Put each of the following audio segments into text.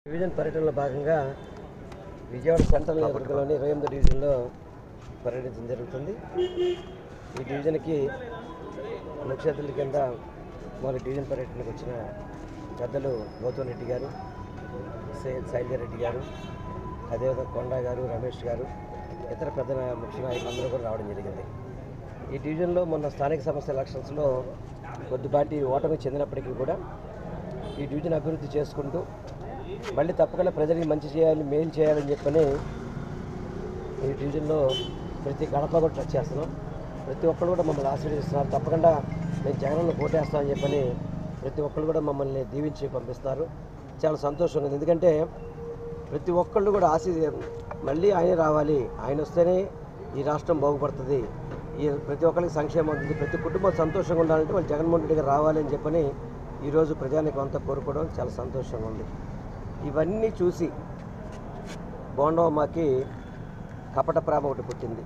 Division పర్యటనలో భాగంగా Vijayawada central నియోజకవర్గంలోని 28వ డివిజన్లో పర్యటించడం జరుగుతుంది. ఈ డివిజన్కి ముఖ్య అతిథుల కింద మన డివిజన్ పర్యటనకు వచ్చిన పెద్దలు గౌతమ్ రెడ్డి గారు, శైలజారెడ్డి గారు, అదేవిధంగా కొండా గారు, రమేష్ గారు, ఇతర పెద్ద ముఖ్య నాయకులందరూ కూడా రావడం జరిగింది. ఈ డివిజన్లో మొన్న స్థానిక సంస్థల ఎలక్షన్స్లో కొద్దిపాటి ఓటమి చెందినప్పటికీ కూడా ఈ డివిజన్ అభివృద్ధి చేసుకుంటూ మళ్ళీ తప్పకుండా ప్రజలకి మంచి చేయాలి, మేలు చేయాలని చెప్పని ఈ డివిజన్లో ప్రతి గడప కూడా టచ్ చేస్తున్నాం. ప్రతి ఒక్కరు కూడా మమ్మల్ని ఆశీర్వదిస్తున్నారు. తప్పకుండా మేము జగన్ను ఓటేస్తామని చెప్పని ప్రతి ఒక్కరు కూడా మమ్మల్ని దీవించి పంపిస్తున్నారు. చాలా సంతోషంగా ఉంది. ఎందుకంటే ప్రతి ఒక్కళ్ళు కూడా మళ్ళీ ఆయనే రావాలి, ఆయన వస్తేనే ఈ రాష్ట్రం బాగుపడుతుంది, ఈ ప్రతి ఒక్కరికి సంక్షేమం అవుతుంది, ప్రతి కుటుంబం సంతోషంగా ఉండాలంటే వాళ్ళు జగన్మోహన్ రెడ్డి గారు రావాలి అని చెప్పని ఈరోజు ప్రజానికి అంతా కోరుకోవడం చాలా సంతోషంగా ఉంది. ఇవన్నీ చూసి బోండవమ్మకి కపట ప్రేమ ఒకటి పుట్టింది.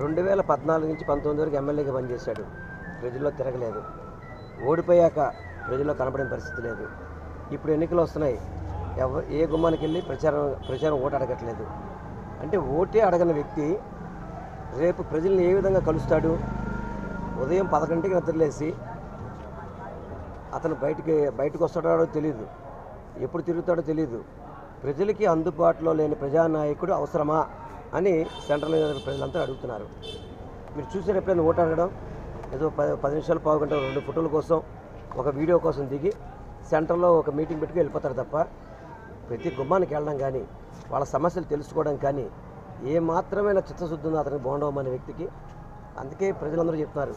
2014 నుంచి 19 వరకు ఎమ్మెల్యేగా పనిచేశాడు. ప్రజల్లో తిరగలేదు. ఓడిపోయాక ప్రజల్లో కనపడిన పరిస్థితి లేదు. ఇప్పుడు ఎన్నికలు వస్తున్నాయి, ఏ గుమ్మానికి వెళ్ళి ప్రచారం ఓటు అడగట్లేదు. అంటే ఓటే అడగని వ్యక్తి రేపు ప్రజల్ని ఏ విధంగా కలుస్తాడు? ఉదయం 11కి నిద్రలేసి అతను బయటకు వస్తాడో తెలియదు, ఎప్పుడు తిరుగుతాడో తెలియదు. ప్రజలకి అందుబాటులో లేని ప్రజానాయకుడు అవసరమా అని సెంట్రల్ ప్రజలంతా అడుగుతున్నారు. మీరు చూసారు ఎప్పుడైనా ఓటు అడగడం? ఏదో 10 నిమిషాలు, పావు గంట, 2 ఫోటోల కోసం, ఒక వీడియో కోసం దిగి సెంటర్లో ఒక మీటింగ్ పెట్టుకుని వెళ్ళిపోతారు తప్ప ప్రతి గుమ్మానికి వెళ్ళడం కానీ, వాళ్ళ సమస్యలు తెలుసుకోవడం కానీ ఏ మాత్రమైన చిత్తశుద్ధి ఉందో అతనికి బోండవం అనే వ్యక్తికి. అందుకే ప్రజలందరూ చెప్తున్నారు,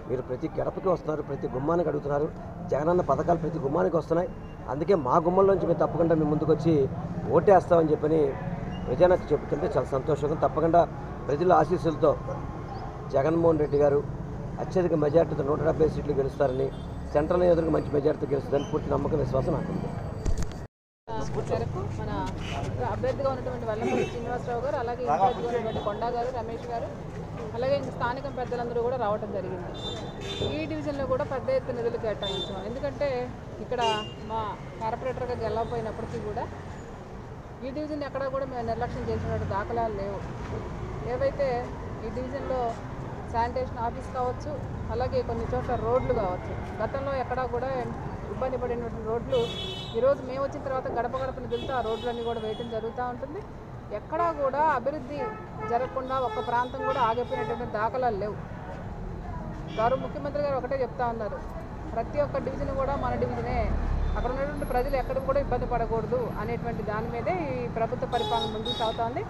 మీరు ప్రతి గడపకి వస్తున్నారు, ప్రతి గుమ్మానికి అడుగుతున్నారు, జగనన్న పథకాలు ప్రతి గుమ్మానికి వస్తున్నాయి, అందుకే మా గుమ్మంలోంచి మేము తప్పకుండా మేము ముందుకు వచ్చి ఓటేస్తామని చెప్పని ప్రజలకు చెబుతుంటే చాలా సంతోషంగా. తప్పకుండా ప్రజల ఆశీస్సులతో జగన్మోహన్ రెడ్డి గారు అత్యధిక మెజార్టీతో 170 సీట్లు గెలుస్తారని, సెంట్రల్ నియోజకవర్గం మంచి మెజార్టీతో గెలుస్తుందని పూర్తి నమ్మకం, విశ్వాసం నాకు ఉంది. మన అభ్యర్థిగా ఉన్నటువంటి వల్లపల్లి శ్రీనివాసరావు గారు, అలాగే ఇన్ఛార్జిగా ఉన్నటువంటి కొండా గారు, రమేష్ గారు, అలాగే ఇంకా స్థానిక పెద్దలందరూ కూడా రావడం జరిగింది. ఈ డివిజన్లో కూడా పెద్ద ఎత్తున నిధులు కేటాయించాం. ఎందుకంటే ఇక్కడ మా కార్పొరేటర్గా గెలవపోయినప్పటికీ కూడా ఈ డివిజన్ ఎక్కడ కూడా మేము నిర్లక్ష్యం చేసినటువంటి దాఖలాలు లేవు. ఏవైతే ఈ డివిజన్లో శానిటేషన్ ఆఫీస్ కావచ్చు, అలాగే కొన్ని చోట్ల రోడ్లు కావచ్చు, గతంలో ఎక్కడా కూడా ఇబ్బంది పడినటువంటి రోడ్లు ఈరోజు మేము వచ్చిన తర్వాత గడప గడప నిధులతో ఆ రోడ్లన్నీ కూడా వేయటం జరుగుతూ ఉంటుంది. ఎక్కడా కూడా అభివృద్ధి జరగకుండా ఒక్క ప్రాంతం కూడా ఆగిపోయినటువంటి దాఖలాలు లేవు. గౌరవ ముఖ్యమంత్రి గారు ఒకటే చెప్తా ఉన్నారు, ప్రతి ఒక్క డివిజన్ కూడా మన డివిజనే, అక్కడ ఉన్నటువంటి ప్రజలు ఎక్కడికి కూడా ఇబ్బంది పడకూడదు అనేటువంటి దాని మీదే ఈ ప్రభుత్వ పరిపాలన ముందుకు సాగుతోంది.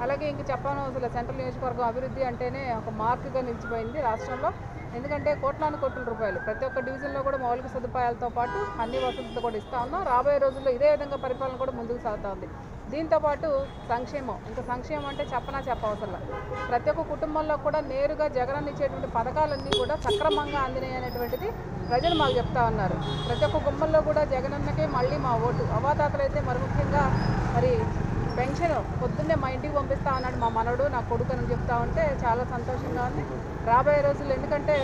అలాగే ఇంక చెప్పాను, అసలు సెంట్రల్ నియోజకవర్గం అభివృద్ధి అంటేనే ఒక మార్కుగా నిలిచిపోయింది రాష్ట్రంలో. ఎందుకంటే కోట్లాను కోట్ల రూపాయలు ప్రతి ఒక్క డివిజన్లో కూడా మౌలిక సదుపాయాలతో పాటు అన్ని వసతులు కూడా ఇస్తా ఉన్నాం. రాబోయే రోజుల్లో ఇదే విధంగా పరిపాలన కూడా ముందుకు సాగుతూ ఉంది. దీంతోపాటు సంక్షేమం, ఇంకా సంక్షేమం అంటే చెప్పవసరం, ప్రతి ఒక్క కుటుంబంలో కూడా నేరుగా జగనన్న ఇచ్చేటువంటి పథకాలన్నీ కూడా సక్రమంగా అందినాయి అనేటువంటిది ప్రజలు మాకు చెప్తా ఉన్నారు. ప్రతి ఒక్క గుమ్మల్లో కూడా జగనన్నకే మళ్ళీ మా ఓటు. అవాతాతలు అయితే మరి ముఖ్యంగా పెన్షన్ పొద్దున్నే మా ఇంటికి పంపిస్తా అన్నాడు మా మనవడు, నా కొడుకు అని చెప్తా ఉంటే చాలా సంతోషంగా ఉంది. రాబోయే రోజుల్లో ఎందుకంటే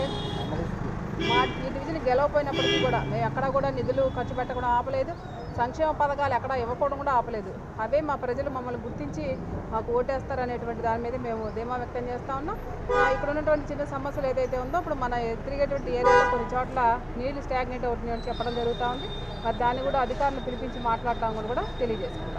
మా ఈ డివిజన్ గెలవపోయినప్పటికీ కూడా మేము ఎక్కడా కూడా నిధులు ఖర్చు పెట్టకుండా ఆపలేదు, సంక్షేమ పథకాలు ఎక్కడా ఇవ్వకపోవడం కూడా ఆపలేదు. అవే మా ప్రజలు మమ్మల్ని గుర్తించి మాకు ఓటేస్తారనేటువంటి దాని మీద మేము ధీమా వ్యక్తం చేస్తూ ఉన్నాం. ఇక్కడ ఉన్నటువంటి చిన్న సమస్యలు ఏదైతే ఉందో ఇప్పుడు మన తిరిగేటువంటి ఏరియాలో కొన్ని చోట్ల నీళ్లు స్టాగ్నేట్ అవుతున్నాయని చెప్పడం జరుగుతూ ఉంది. మరి దాన్ని కూడా అధికారులను పిలిపించి మాట్లాడటం కూడా తెలియజేసుకుంటాం.